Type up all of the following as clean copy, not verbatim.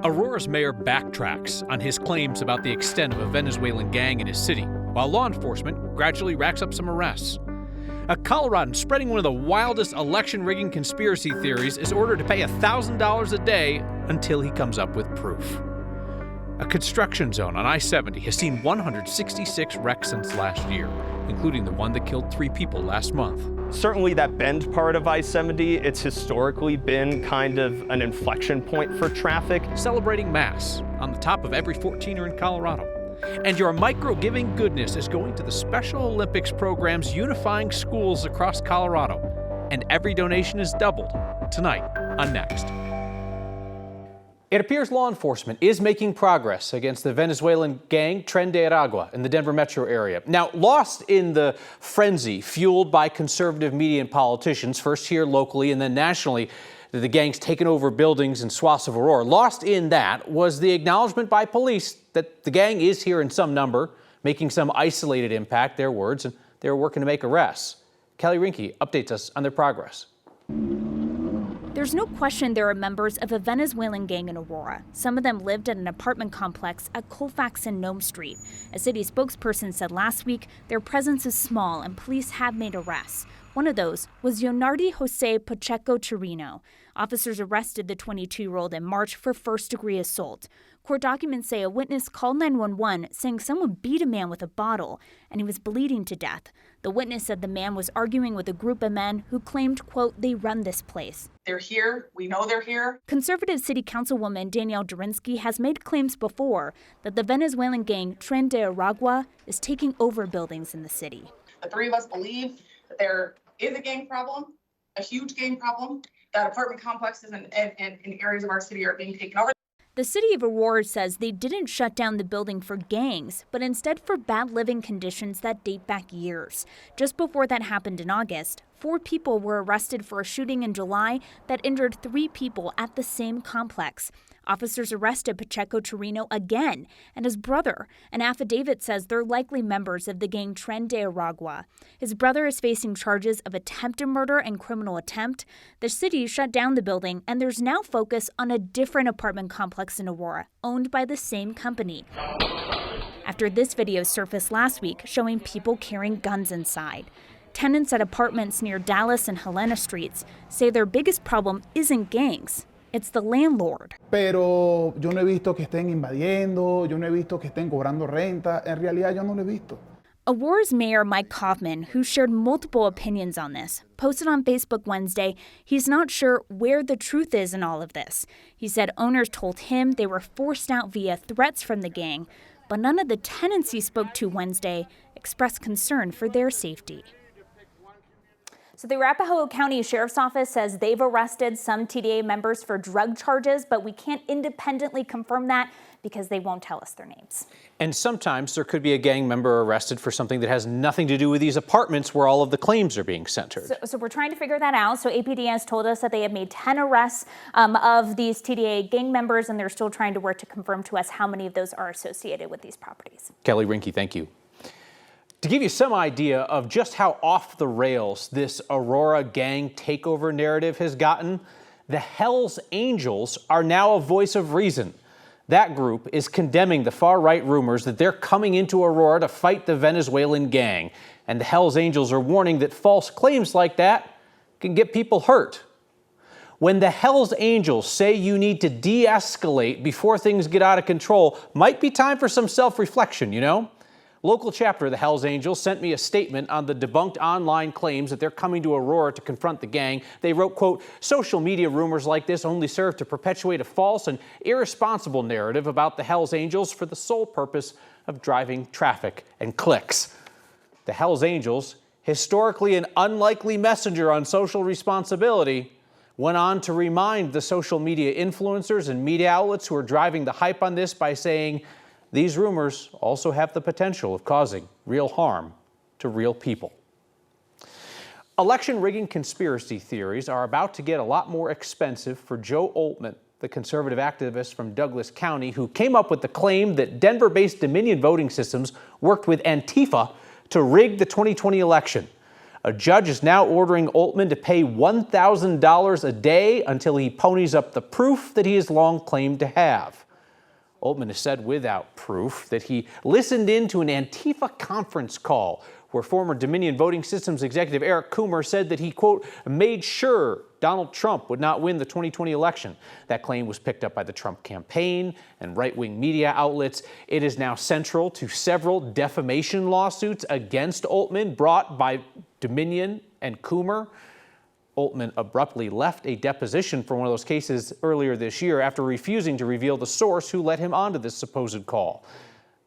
Aurora's mayor backtracks on his claims about the extent of a Venezuelan gang in his city, while law enforcement gradually racks up some arrests. A Coloradan spreading one of the wildest election rigging conspiracy theories is ordered to pay $1,000 a day until he comes up with proof. A construction zone on I-70 has seen 166 wrecks since last year, including the one that killed 3 people last month. Certainly that bend part of I-70, it's historically been kind of an inflection point for traffic. Celebrating Mass on the top of every 14er in Colorado. And your micro-giving goodness is going to the Special Olympics programs unifying schools across Colorado. And every donation is doubled tonight on Next. It appears law enforcement is making progress against the Venezuelan gang Tren de Aragua in the Denver metro area. Now, lost in the frenzy fueled by conservative media and politicians, first here locally and then nationally, that the gang's taken over buildings and swaths of Aurora. Lost in that was the acknowledgement by police that the gang is here in some number, making some isolated impact, their words, and they're working to make arrests. Kelly Rinke updates us on their progress. There's no question there are members of a Venezuelan gang in Aurora. Some of them lived at an apartment complex at Colfax and Nome Street. A city spokesperson said last week their presence is small and police have made arrests. One of those was Leonardo Jose Pacheco Chirino. Officers arrested the 22-year-old in March for first-degree assault. Court documents say a witness called 911 saying someone beat a man with a bottle and he was bleeding to death. The witness said the man was arguing with a group of men who claimed, quote, they run this place. They're here. We know they're here. Conservative city councilwoman Danielle Durinsky has made claims before that the Venezuelan gang Tren de Aragua is taking over buildings in the city. The 3 of us believe that there is a gang problem, a huge gang problem, that apartment complexes and areas of our city are being taken over. The city of Aurora says they didn't shut down the building for gangs, but instead for bad living conditions that date back years. Just before that happened in August, 4 people were arrested for a shooting in July that injured 3 people at the same complex. Officers arrested Pacheco Chirino again and his brother. An affidavit says they're likely members of the gang Tren de Aragua. His brother is facing charges of attempted murder and criminal attempt. The city shut down the building, and there's now focus on a different apartment complex in Aurora, owned by the same company. After this video surfaced last week showing people carrying guns inside. Tenants at apartments near Dallas and Helena Streets say their biggest problem isn't gangs. It's the landlord. Pero yo no he visto que estén invadiendo, yo no he visto que estén cobrando renta. En realidad yo no lo he visto. Aurora's mayor Mike Kaufman, who shared multiple opinions on this, posted on Facebook Wednesday he's not sure where the truth is in all of this. He said owners told him they were forced out via threats from the gang, but none of the tenants he spoke to Wednesday expressed concern for their safety. So the Arapahoe County Sheriff's Office says they've arrested some TDA members for drug charges, but we can't independently confirm that because they won't tell us their names. And sometimes there could be a gang member arrested for something that has nothing to do with these apartments where all of the claims are being centered. So we're trying to figure that out. So APD has told us that they have made 10 arrests of these TDA gang members, and they're still trying to work to confirm to us how many of those are associated with these properties. Kelly Rinke, thank you. To give you some idea of just how off the rails this Aurora gang takeover narrative has gotten, the Hells Angels are now a voice of reason. That group is condemning the far-right rumors that they're coming into Aurora to fight the Venezuelan gang. And the Hells Angels are warning that false claims like that can get people hurt. When the Hells Angels say you need to de-escalate before things get out of control, might be time for some self-reflection, you know? Local chapter of the Hells Angels sent me a statement on the debunked online claims that they're coming to Aurora to confront the gang. They wrote, quote, social media rumors like this only serve to perpetuate a false and irresponsible narrative about the Hells Angels for the sole purpose of driving traffic and clicks. The Hells Angels, historically an unlikely messenger on social responsibility, went on to remind the social media influencers and media outlets who are driving the hype on this by saying, these rumors also have the potential of causing real harm to real people. Election rigging conspiracy theories are about to get a lot more expensive for Joe Oltmann, the conservative activist from Douglas County who came up with the claim that Denver-based Dominion voting systems worked with Antifa to rig the 2020 election. A judge is now ordering Oltmann to pay $1,000 a day until he ponies up the proof that he has long claimed to have. Oltmann has said without proof that he listened in to an Antifa conference call where former Dominion Voting Systems executive Eric Coomer said that he, quote, made sure Donald Trump would not win the 2020 election. That claim was picked up by the Trump campaign and right-wing media outlets. It is now central to several defamation lawsuits against Oltmann brought by Dominion and Coomer. Oltmann abruptly left a deposition for one of those cases earlier this year after refusing to reveal the source who led him onto this supposed call.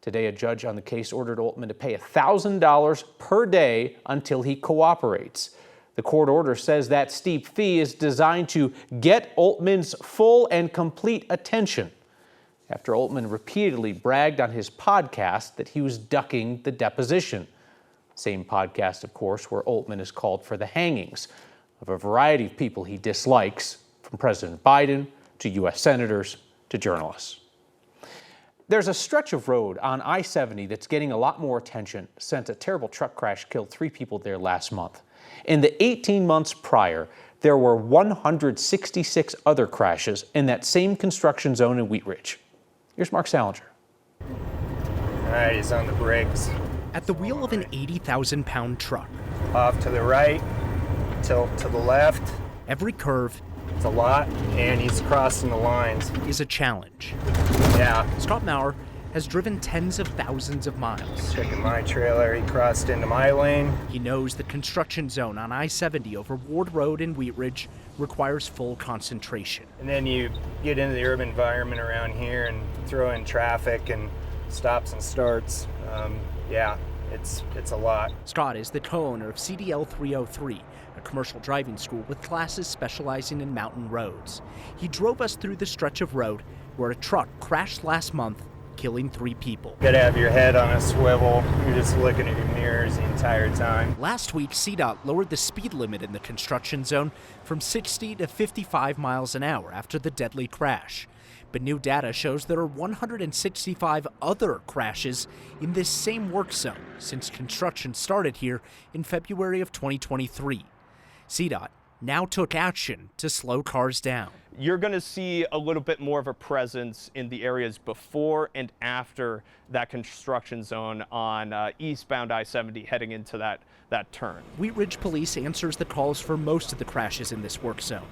Today, a judge on the case ordered Oltmann to pay $1,000 per day until he cooperates. The court order says that steep fee is designed to get Oltmann's full and complete attention after Oltmann repeatedly bragged on his podcast that he was ducking the deposition. Same podcast, of course, where Oltmann is called for the hangings of a variety of people he dislikes, from President Biden to U.S. senators to journalists. There's a stretch of road on I-70 that's getting a lot more attention since a terrible truck crash killed 3 people there last month. In the 18 months prior, there were 166 other crashes in that same construction zone in Wheat Ridge. Here's Mark Salinger. All right, he's on the brakes. At the wheel of an 80,000-pound truck. Off to the right, tilt to the left. Every curve It's a lot, and he's crossing the lines. is a challenge. Yeah, Scott Maurer has driven tens of thousands of miles. checking my trailer, he crossed into my lane. He knows the construction zone on I-70 over Ward Road in Wheat Ridge requires full concentration. And then you get into the urban environment around here and throw in traffic and stops and starts. Yeah, it's a lot. Scott is the co-owner of CDL 303, a commercial driving school with classes specializing in mountain roads. He drove us through the stretch of road where a truck crashed last month, killing 3 people. You gotta have your head on a swivel. You're just looking at your mirrors the entire time. Last week, CDOT lowered the speed limit in the construction zone from 60 to 55 miles an hour after the deadly crash. But new data shows there are 165 other crashes in this same work zone since construction started here in February of 2023. CDOT now took action to slow cars down. You're going to see a little bit more of a presence in the areas before and after that construction zone on eastbound I-70 heading into that turn. Wheat Ridge Police answers the calls for most of the crashes in this work zone.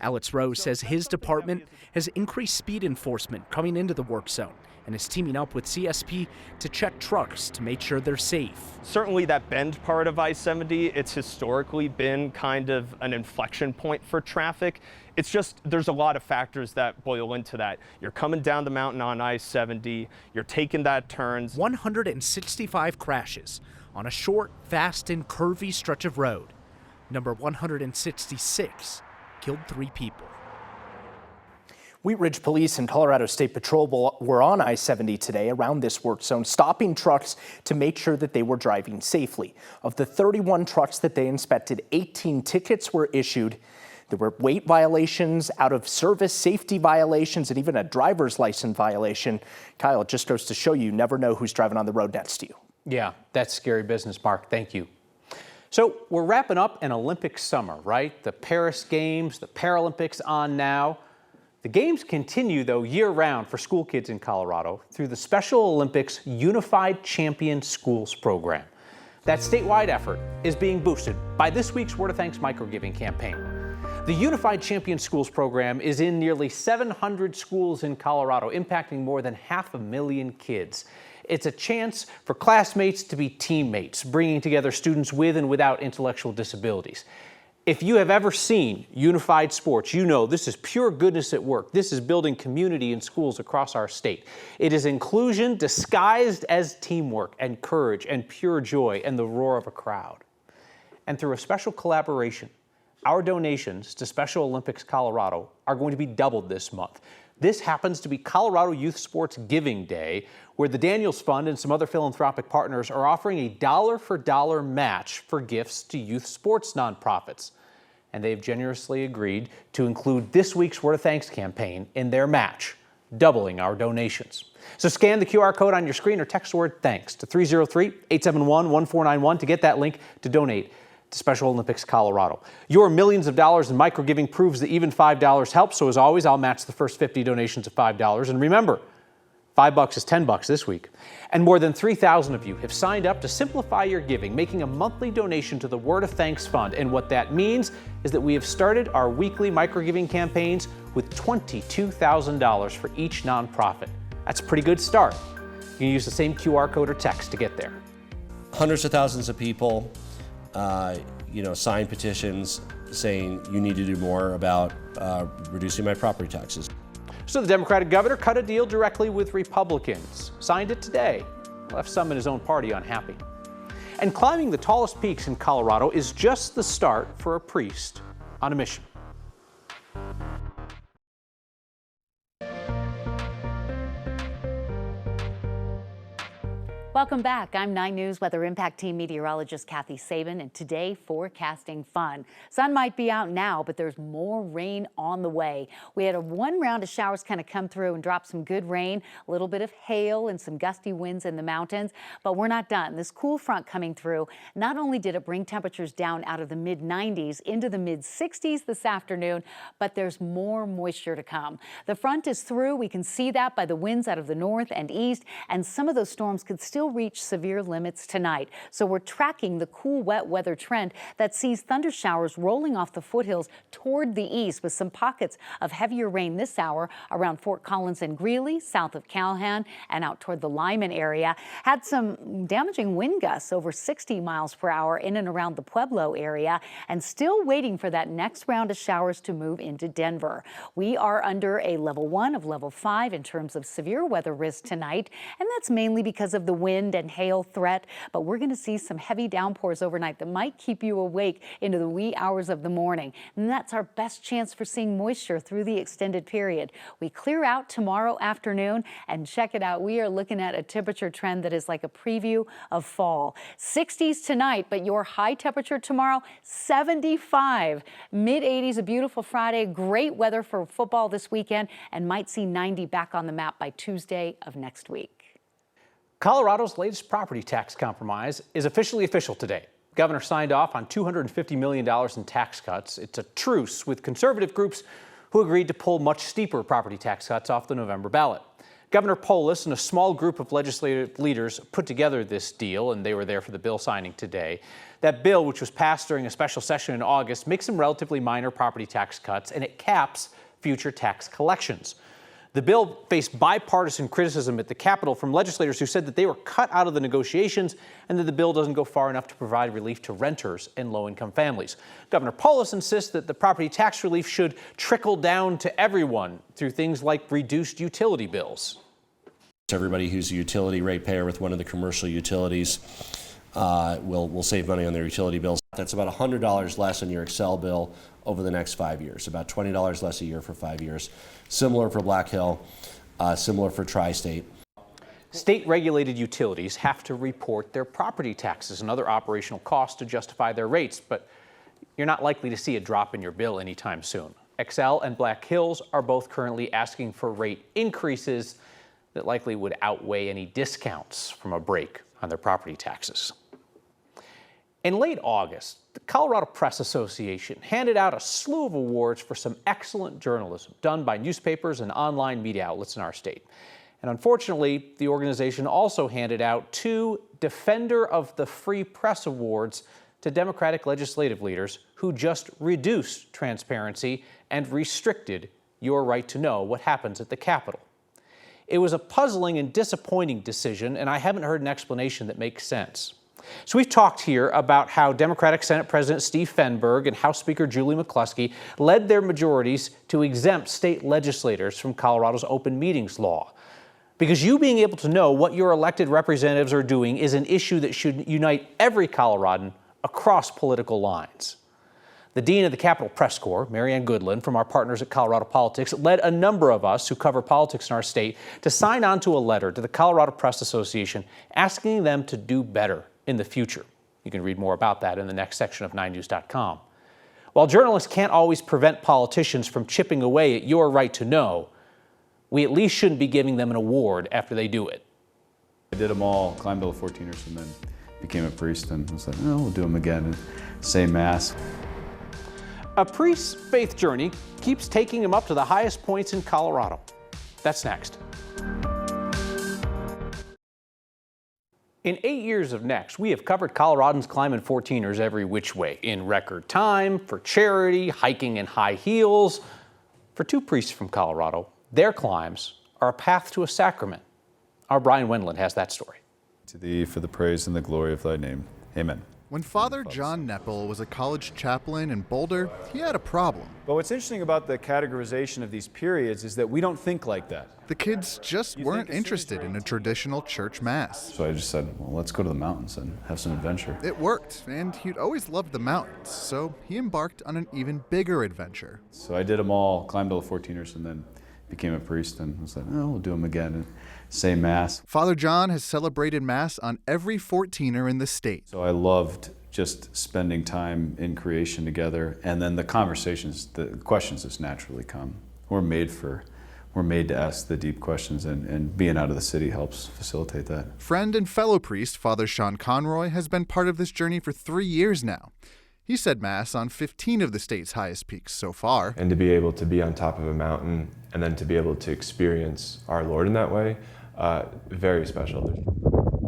Alex Rose says his department has increased speed enforcement coming into the work zone and is teaming up with CSP to check trucks to make sure they're safe. Certainly that bend part of I-70, it's historically been kind of an inflection point for traffic. It's just, there's a lot of factors that boil into that. You're coming down the mountain on I-70, you're taking that turns. 165 crashes on a short, fast, and curvy stretch of road. Number 166 killed 3 people. Wheat Ridge Police and Colorado State Patrol were on I-70 today around this work zone, stopping trucks to make sure that they were driving safely. Of the 31 trucks that they inspected, 18 tickets were issued. There were weight violations, out of service safety violations, and even a driver's license violation. Kyle, it just goes to show you never know who's driving on the road next to you. Yeah, that's scary business, Mark. Thank you. So we're wrapping up an Olympic summer, right? The Paris Games, the Paralympics on now. The games continue, though, year-round for school kids in Colorado through the Special Olympics Unified Champion Schools program. That statewide effort is being boosted by this week's Word of Thanks microgiving campaign. The Unified Champion Schools program is in nearly 700 schools in Colorado, impacting more than 500,000 kids. It's a chance for classmates to be teammates, bringing together students with and without intellectual disabilities. If you have ever seen unified sports, you know this is pure goodness at work. This is building community in schools across our state. It is inclusion disguised as teamwork and courage and pure joy and the roar of a crowd. And through a special collaboration, our donations to Special Olympics Colorado are going to be doubled this month. This happens to be Colorado Youth Sports Giving Day, where the Daniels Fund and some other philanthropic partners are offering a dollar-for-dollar match for gifts to youth sports nonprofits. And they've generously agreed to include this week's Word of Thanks campaign in their match, doubling our donations. So scan the QR code on your screen or text the word THANKS to 303-871-1491 to get that link to donate to Special Olympics Colorado. Your millions of dollars in microgiving proves that even $5 helps. So as always, I'll match the first 50 donations of $5. And remember, $5 is $10 this week. And more than 3,000 of you have signed up to simplify your giving, making a monthly donation to the Word of Thanks Fund. And what that means is that we have started our weekly microgiving campaigns with $22,000 for each nonprofit. That's a pretty good start. You can use the same QR code or text to get there. Hundreds of thousands of people, signed petitions saying you need to do more about reducing my property taxes. So the Democratic governor cut a deal directly with Republicans, signed it today, left some in his own party unhappy. And climbing the tallest peaks in Colorado is just the start for a priest on a mission. Welcome back. I'm 9 News Weather Impact Team meteorologist Kathy Sabin, and today forecasting fun. Sun might be out now, but there's more rain on the way. We had one round of showers kind of come through and drop some good rain, a little bit of hail and some gusty winds in the mountains, but we're not done. This cool front coming through, not only did it bring temperatures down out of the mid-90s into the mid-60s this afternoon, but there's more moisture to come. The front is through. We can see that by the winds out of the north and east, and some of those storms could still reach severe limits tonight. So we're tracking the cool, wet weather trend that sees thunder showers rolling off the foothills toward the east with some pockets of heavier rain this hour around Fort Collins and Greeley, south of Callahan, and out toward the Lyman area. Had some damaging wind gusts over 60 miles per hour in and around the Pueblo area, and still waiting for that next round of showers to move into Denver. We are under a level 1 of level 5 in terms of severe weather risk tonight, and that's mainly because of the wind and hail threat, but we're going to see some heavy downpours overnight that might keep you awake into the wee hours of the morning. And that's our best chance for seeing moisture through the extended period. We clear out tomorrow afternoon, and check it out. We are looking at a temperature trend that is like a preview of fall. 60s tonight, but your high temperature tomorrow, 75. Mid-80s, a beautiful Friday. Great weather for football this weekend, and might see 90 back on the map by Tuesday of next week. Colorado's latest property tax compromise is officially official today. The governor signed off on $250 million in tax cuts. It's a truce with conservative groups who agreed to pull much steeper property tax cuts off the November ballot. Governor Polis and a small group of legislative leaders put together this deal, and they were there for the bill signing today. That bill, which was passed during a special session in August, makes some relatively minor property tax cuts, and it caps future tax collections. The bill faced bipartisan criticism at the Capitol from legislators who said that they were cut out of the negotiations and that the bill doesn't go far enough to provide relief to renters and low-income families. Governor Polis insists that the property tax relief should trickle down to everyone through things like reduced utility bills. Everybody who's a utility ratepayer with one of the commercial utilities will save money on their utility bills. That's about $100 less on your Excel bill over the next 5 years, about $20 less a year for 5 years. Similar for Black Hill, similar for Tri-State. State-regulated utilities have to report their property taxes and other operational costs to justify their rates, but you're not likely to see a drop in your bill anytime soon. Excel and Black Hills are both currently asking for rate increases that likely would outweigh any discounts from a break on their property taxes. In late August, the Colorado Press Association handed out a slew of awards for some excellent journalism done by newspapers and online media outlets in our state. And unfortunately, the organization also handed out 2 Defender of the Free Press Awards to Democratic legislative leaders who just reduced transparency and restricted your right to know what happens at the Capitol. It was a puzzling and disappointing decision, and I haven't heard an explanation that makes sense. So we've talked here about how Democratic Senate President Steve Fenberg and House Speaker Julie McCluskey led their majorities to exempt state legislators from Colorado's open meetings law. Because you being able to know what your elected representatives are doing is an issue that should unite every Coloradan across political lines. The Dean of the Capitol Press Corps, Marianne Goodland, from our partners at Colorado Politics, led a number of us who cover politics in our state to sign on to a letter to the Colorado Press Association asking them to do better in the future. You can read more about that in the next section of 9news.com. While journalists can't always prevent politicians from chipping away at your right to know, we at least shouldn't be giving them an award after they do it. I did them all, climbed all the 14ers, and then became a priest and was like, oh, we'll do them again and say Mass. A priest's faith journey keeps taking him up to the highest points in Colorado. That's next. In 8 years of Next, we have covered Coloradans climbing 14ers every which way in record time, for charity, hiking in high heels. For two priests from Colorado, their climbs are a path to a sacrament. Our Brian Wendland has that story. To thee for the praise and the glory of thy name. Amen. When Father John Neppel was a college chaplain in Boulder, he had a problem. But what's interesting about the categorization of these periods is that we don't think like that. The kids just weren't interested in a traditional church mass. So I just said, well, let's go to the mountains and have some adventure. It worked, and he'd always loved the mountains, so he embarked on an even bigger adventure. So I did them all, climbed all the 14ers, and then became a priest and was like, oh, we'll do them again and say Mass. Father John has celebrated Mass on every 14er in the state. So I loved just spending time in creation together, and then the conversations, the questions just naturally come. We're made to ask the deep questions, and being out of the city helps facilitate that. Friend and fellow priest Father Sean Conroy has been part of this journey for 3 years now. He said Mass on 15 of the state's highest peaks so far. And to be able to be on top of a mountain and then to be able to experience our Lord in that way, very special.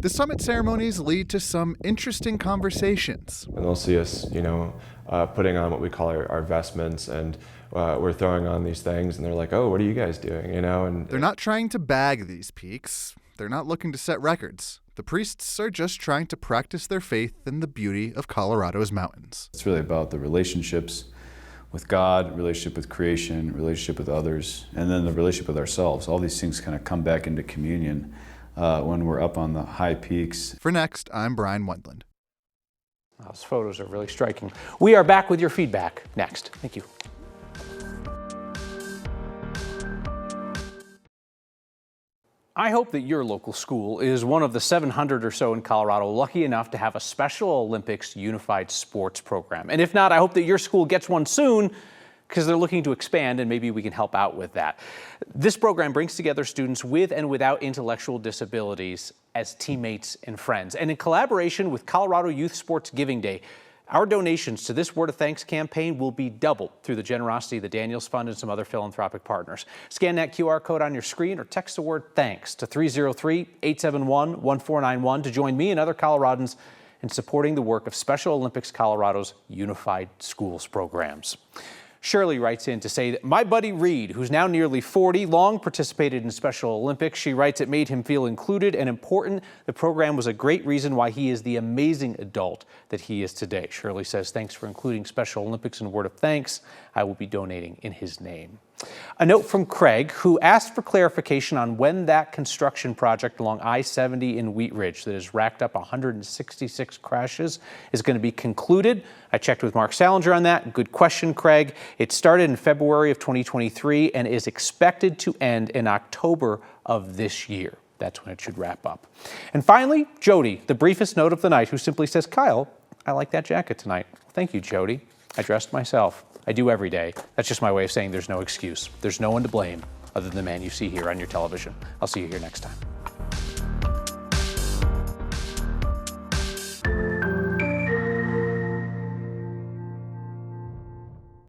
The summit ceremonies lead to some interesting conversations. And they'll see us, putting on what we call our vestments, and we're throwing on these things, and they're like, oh, what are you guys doing, And they're not trying to bag these peaks. They're not looking to set records. The priests are just trying to practice their faith in the beauty of Colorado's mountains. It's really about the relationships with God, relationship with creation, relationship with others, and then the relationship with ourselves. All these things kind of come back into communion when we're up on the high peaks. For Next, I'm Brian Wendland. Those photos are really striking. We are back with your feedback next. Thank you. I hope that your local school is one of the 700 or so in Colorado lucky enough to have a Special Olympics unified sports program. And if not, I hope that your school gets one soon, because they're looking to expand, and maybe we can help out with that. This program brings together students with and without intellectual disabilities as teammates and friends. And in collaboration with Colorado Youth Sports Giving Day, our donations to this Word of Thanks campaign will be doubled through the generosity of the Daniels Fund and some other philanthropic partners. Scan that QR code on your screen or text the word THANKS to 303-871-1491 to join me and other Coloradans in supporting the work of Special Olympics Colorado's Unified Schools programs. Shirley writes in to say that my buddy Reed, who's now nearly 40, long participated in Special Olympics. She writes it made him feel included and important. The program was a great reason why he is the amazing adult that he is today. Shirley says, thanks for including Special Olympics in Word of Thanks. I will be donating in his name. A note from Craig, who asked for clarification on when that construction project along I-70 in Wheat Ridge that has racked up 166 crashes is going to be concluded. I checked with Mark Salinger on that. Good question, Craig. It started in February of 2023 and is expected to end in October of this year. That's when it should wrap up. And finally, Jody, the briefest note of the night, who simply says, Kyle, I like that jacket tonight. Thank you, Jody. I dressed myself. I do every day. That's just my way of saying there's no excuse. There's no one to blame other than the man you see here on your television. I'll see you here next time.